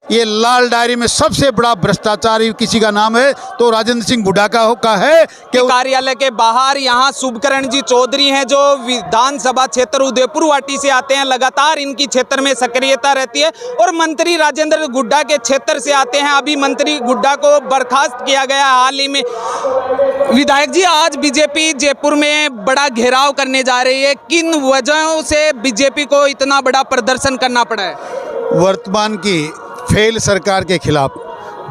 ये लाल डायरी में सबसे बड़ा भ्रष्टाचारी किसी का नाम है तो राजेंद्र सिंह हुड्डा का है कि कार्यालय के बाहर यहाँ शुभकरण जी चौधरी हैं जो विधानसभा क्षेत्र उदयपुर वाटी से आते हैं। लगातार इनकी क्षेत्र में सक्रियता रहती है और मंत्री राजेंद्र हुड्डा के क्षेत्र से आते हैं। अभी मंत्री हुड्डा को बर्खास्त किया गया हाल ही में। विधायक जी, आज बीजेपी जयपुर में बड़ा घेराव करने जा रही है, किन वजहों से बीजेपी को इतना बड़ा प्रदर्शन करना पड़ा है? वर्तमान की फेल सरकार के खिलाफ,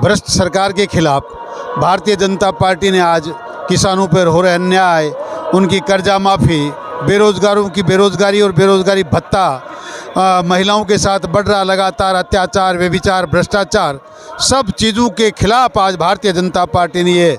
भ्रष्ट सरकार के खिलाफ भारतीय जनता पार्टी ने आज किसानों पर हो रहे अन्याय, उनकी कर्जा माफ़ी, बेरोजगारों की बेरोजगारी और बेरोजगारी भत्ता, महिलाओं के साथ बढ़ रहा लगातार अत्याचार, व्यभिचार, भ्रष्टाचार, सब चीज़ों के खिलाफ आज भारतीय जनता पार्टी ने ये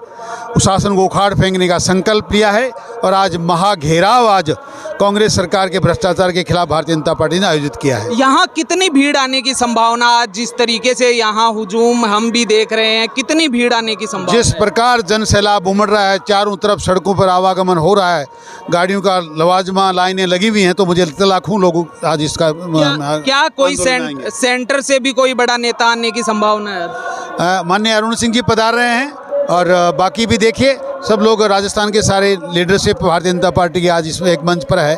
शासन को उखाड़ फेंकने का संकल्प लिया है और आज महाघेराव आज कांग्रेस सरकार के भ्रष्टाचार के खिलाफ भारतीय जनता पार्टी ने आयोजित किया है। यहाँ कितनी भीड़ आने की संभावना? आज जिस तरीके से यहाँ हुजूम हम भी देख रहे हैं, कितनी भीड़ आने की संभावना? जिस प्रकार जन सैलाब उमड़ रहा है, चारों तरफ सड़कों पर आवागमन हो रहा है, गाड़ियों का लवाजमा लाइनें लगी हुई हैं, तो मुझे लाखों लोग आज इसका क्या कोई सेंटर से भी कोई बड़ा नेता आने की संभावना है? माननीय अरुण सिंह जी पधार रहे हैं और बाकी भी देखिए सब लोग, राजस्थान के सारे लीडरशिप भारतीय जनता पार्टी की आज इसमें एक मंच पर है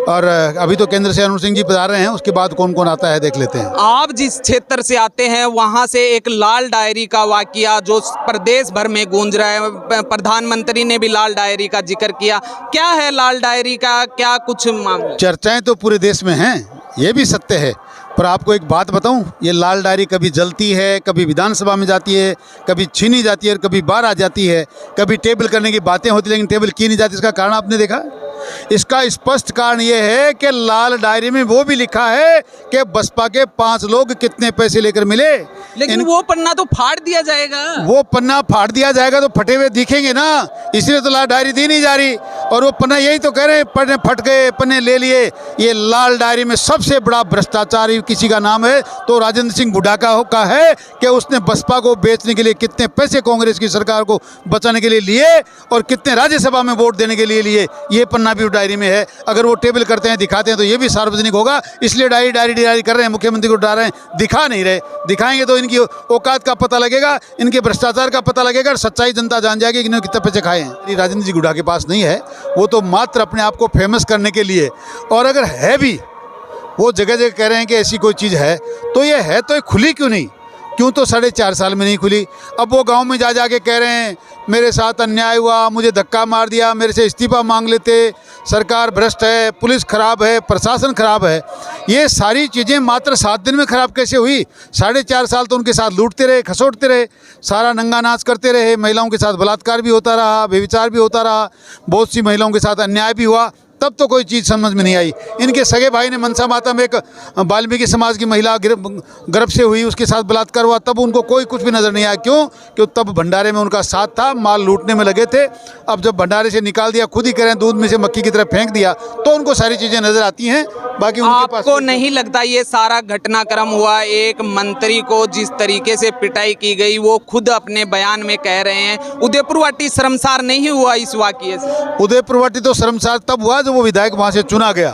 और अभी तो केंद्र से अरुण सिंह जी पधार रहे हैं, उसके बाद कौन कौन आता है देख लेते हैं। आप जिस क्षेत्र से आते हैं वहां से एक लाल डायरी का वाकया जो प्रदेश भर में गूंज रहा है, प्रधानमंत्री ने भी लाल डायरी का जिक्र किया, क्या है लाल डायरी का, क्या कुछ मामला? चर्चाएं तो पूरे देश में हैं, ये भी सत्य है, पर आपको एक बात बताऊं, ये लाल डायरी कभी जलती है, कभी विधानसभा में जाती है, कभी छीनी जाती है और कभी बाहर आ जाती है, कभी टेबल करने की बातें होती लेकिन टेबल की नहीं जाती। इसका कारण आपने देखा? इसका स्पष्ट कारण ये है कि लाल डायरी में वो भी लिखा है कि बसपा के 5 लोग कितने पैसे लेकर मिले, लेकिन वो पन्ना तो फाड़ दिया जाएगा। वो पन्ना फाड़ दिया जाएगा तो फटे हुए दिखेंगे ना, इसलिए तो लाल डायरी दी नहीं जा रही। और वो पन्ना यही तो कह रहे हैं, पन्ने फट गए, पन्ने ले लिए। ये लाल डायरी में सबसे बड़ा भ्रष्टाचारी किसी का नाम है तो राजेंद्र सिंह हुड्डा का है कि उसने बसपा को बेचने के लिए कितने पैसे कांग्रेस की सरकार को बचाने के लिए लिए और कितने राज्यसभा में वोट देने के लिए लिए, ये पन्ना भी डायरी में है। अगर वो टेबल करते हैं, दिखाते हैं तो ये भी सार्वजनिक होगा, इसलिए डायरी कर रहे हैं, मुख्यमंत्री को डरा रहे हैं, दिखा नहीं रहे। दिखाएंगे तो इनकी औकात का पता लगेगा, इनके भ्रष्टाचार का पता लगेगा और सच्चाई जनता जान जाएगी कि इन्होंने कितने पैसे खाए हैं। राजेंद्र जी हुड्डा के पास नहीं है, वो तो मात्र अपने आप को फेमस करने के लिए, और अगर है भी, वो जगह जगह कह रहे हैं कि ऐसी कोई चीज़ है, तो ये है तो खुली क्यों नहीं? क्यों तो 4.5 साल में नहीं खुली? अब वो गांव में जा के कह रहे हैं मेरे साथ अन्याय हुआ, मुझे धक्का मार दिया, मेरे से इस्तीफा मांग लेते, सरकार भ्रष्ट है, पुलिस खराब है, प्रशासन खराब है। ये सारी चीज़ें मात्र 7 दिन में खराब कैसे हुई? 4.5 साल तो उनके साथ लूटते रहे, खसोटते रहे, सारा नंगा नाच करते रहे, महिलाओं के साथ बलात्कार भी होता रहा, व्यभिचार भी होता रहा, बहुत सी महिलाओं के साथ अन्याय भी हुआ, तब तो कोई चीज़ समझ में नहीं आई। इनके सगे भाई ने मनसा माता में एक वाल्मीकि समाज की महिला गर्भ से हुई, उसके साथ बलात्कार हुआ, तब उनको कोई कुछ भी नज़र नहीं आया। क्यों? क्यों तब भंडारे में उनका साथ था, माल लूटने में लगे थे। अब जब भंडारे से निकाल दिया, खुद ही कह रहे हैं दूध में से मक्खी की तरह फेंक दिया, तो उनको सारी चीज़ें नज़र आती हैं। बाकी उनके पास आपको नहीं लगता ये सारा घटनाक्रम हुआ, एक मंत्री को जिस तरीके से पिटाई की गई, वो खुद अपने बयान में कह रहे हैं उदयपुर वाटी शर्मसार नहीं हुआ इस वाकये से? उदयपुर वाटी तो शर्मसार तब हुआ जब वो विधायक वहाँ से चुना गया,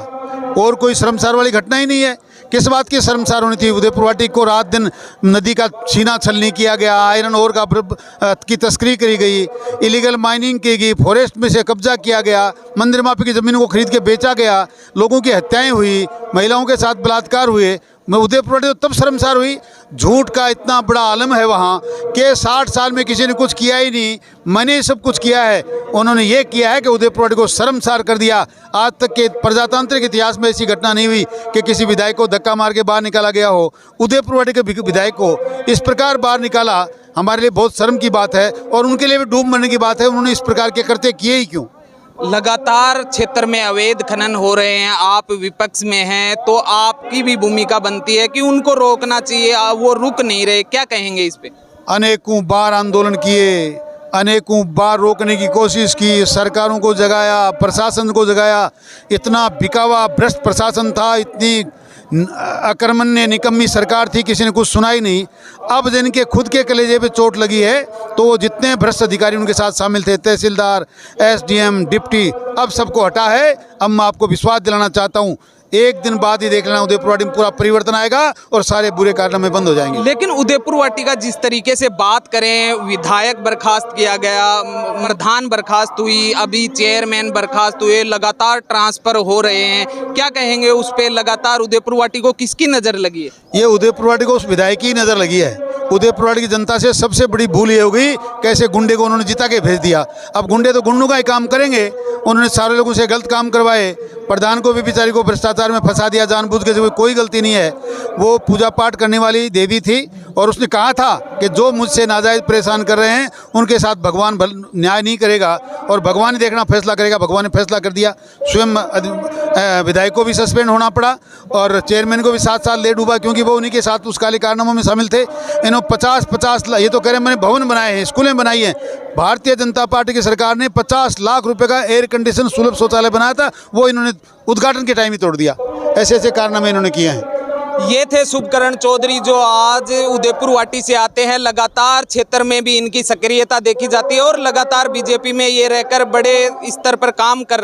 और कोई शर्मसार वाली घटना ही नहीं है। किस बात की शर्मसार होनी थी? उदयपुर वाटी को रात दिन नदी का छीना छलनी किया गया, आयरन ओर की तस्करी करी गई, इलीगल माइनिंग की गई, फॉरेस्ट में से कब्जा किया गया, मंदिर माफी की ज़मीनों को खरीद के बेचा गया, लोगों की हत्याएं हुई, महिलाओं के साथ बलात्कार हुए। मैं उदयपुर वाटी तो तब शर्मसार हुई। झूठ का इतना बड़ा आलम है वहाँ कि 60 साल में किसी ने कुछ किया ही नहीं, मैंने सब कुछ किया है। उन्होंने ये किया है कि उदयपुर वाटी को शर्मसार कर दिया। आज तक के प्रजातांत्रिक इतिहास में ऐसी घटना नहीं हुई कि किसी विधायक को धक्का मार के बाहर निकाला गया हो। उदयपुर वाटी के विधायक को इस प्रकार बाहर निकाला, हमारे लिए बहुत शर्म की बात है और उनके लिए भी डूब मरने की बात है। उन्होंने इस प्रकार के करते किए ही क्यों? लगातार क्षेत्र में अवैध खनन हो रहे हैं, आप विपक्ष में हैं, तो आपकी भी भूमिका बनती है कि उनको रोकना चाहिए, वो रुक नहीं रहे, क्या कहेंगे इस पे? अनेकों बार आंदोलन किए, अनेकों बार रोकने की कोशिश की, सरकारों को जगाया, प्रशासन को जगाया, इतना बिकावा भ्रष्ट प्रशासन था, इतनी अकर्मण्य निकम्मी सरकार थी, किसी ने कुछ सुना ही नहीं। अब जिनके खुद के कलेजे पे चोट लगी है तो वो जितने भ्रष्ट अधिकारी उनके साथ शामिल थे, तहसीलदार, एसडीएम, डिप्टी, अब सबको हटा है। अब मैं आपको विश्वास दिलाना चाहता हूँ, एक दिन बाद ही देख लेना उदयपुर वाटी में पूरा परिवर्तन आएगा और सारे बुरे कारनामे बंद हो जाएंगे। लेकिन उदयपुर वाटी का जिस तरीके से बात करें, विधायक बर्खास्त किया गया, प्रधान बर्खास्त हुई, अभी चेयरमैन बर्खास्त हुए, लगातार ट्रांसफर हो रहे हैं, क्या कहेंगे उस पे? लगातार उदयपुर वाटी को किसकी नजर लगी है? ये उदयपुर वाटी को उस विधायक की नज़र लगी है। उदयपुर वाटी की जनता से सबसे बड़ी भूल ये हो गई, कैसे गुंडे को उन्होंने जिता के भेज दिया। अब गुंडे तो गुंडों का ही काम करेंगे, उन्होंने सारे लोगों से गलत काम करवाए, प्रधान को भी बेचारी को भ्रष्टाचार में फंसा दिया जानबूझ के, कोई गलती नहीं है। वो पूजा पाठ करने वाली देवी थी और उसने कहा था कि जो मुझसे नाजायज़ परेशान कर रहे हैं उनके साथ भगवान न्याय नहीं करेगा और भगवान ही देखना फैसला करेगा। भगवान ने फैसला कर दिया, स्वयं विधायक को भी सस्पेंड होना पड़ा और चेयरमैन को भी 7 साल ले डूबा, क्योंकि वो उन्हीं के साथ उस काले कारनामों में शामिल थे। इन्होंने 50 ये तो कह रहे हैं मैंने भवन बनाए हैं, स्कूलें बनाई हैं। भारतीय जनता पार्टी की सरकार ने 50 लाख रुपए का एयर कंडीशन सुलभ शौचालय बनाया था, वो इन्होंने उद्घाटन के टाइम ही तोड़ दिया। ऐसे ऐसे कारनामे इन्होंने किए हैं। ये थे शुभकरण चौधरी जो आज उदयपुर वाटी से आते हैं। लगातार क्षेत्र में भी इनकी सक्रियता देखी जाती है और लगातार बीजेपी में ये रहकर बड़े स्तर पर काम कर